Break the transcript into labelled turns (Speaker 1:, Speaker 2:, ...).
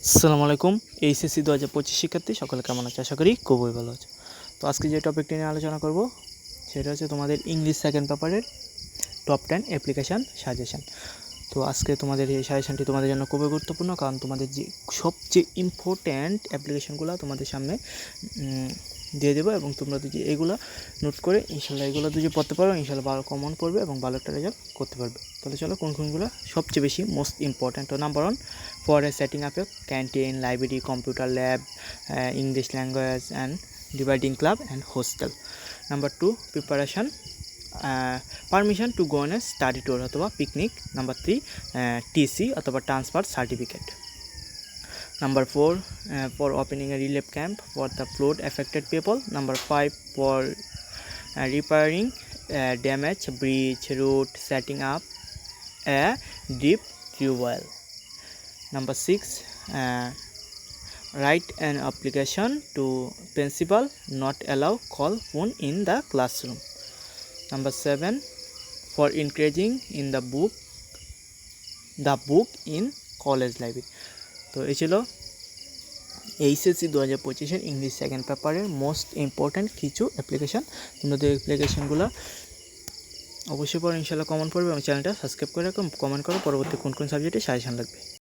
Speaker 1: আসসালামু আলাইকুম। এইচএসসি 2025 শিক্ষার্থী সকলে কেমন আছে? আশা করি খুবই ভালো আছে। তো আজকে যে টপিকটি নিয়ে আলোচনা করব সেটা হচ্ছে তোমাদের ইংলিশ সেকেন্ড পেপারের টপ 10 অ্যাপ্লিকেশান সাজেশান। তো আজকে তোমাদের এই সাজেশানটি তোমাদের জন্য খুবই গুরুত্বপূর্ণ, কারণ তোমাদের যে সবচেয়ে ইম্পর্ট্যান্ট অ্যাপ্লিকেশানগুলো তোমাদের সামনে দিয়ে দেবো, এবং তোমরা যদি এগুলো নোট করে ইনশাল্লাহ এগুলো যদি পড়তে পারো ইনশাল্লাহ ভালো কমন পড়বে এবং ভালো একটা রেজাল্ট করতে পারবে। তাহলে চলো কোনগুলো সবচেয়ে বেশি মোস্ট ইম্পর্ট্যান্ট। তো number 1, for setting up a canteen, library, computer lab, English language and dividing club and hostel. Number 2, preparation, permission to go on a study tour অথবা পিকনিক. Number 3, TC অথবা transfer certificate. Number 4, for opening a relief camp for the flood affected people. Number 5, for repairing damaged bridge, road, setting up a deep tube well. Number 6, write an application to principal not allow call phone in the classroom. Number 7, for encouraging in the book in college library. তো এই ছিল HSC 2025 English second পেপারের most important কিছু application. তোমাদের অ্যাপ্লিকেশানগুলো অবশ্যই পড়ো, ইনশাল্লাহ common পড়বে, এবং চ্যানেলটা সাবস্ক্রাইব করে রাখো, কমেন্ট করো পরবর্তী কোন সাবজেক্টে সাজেশন লাগবে।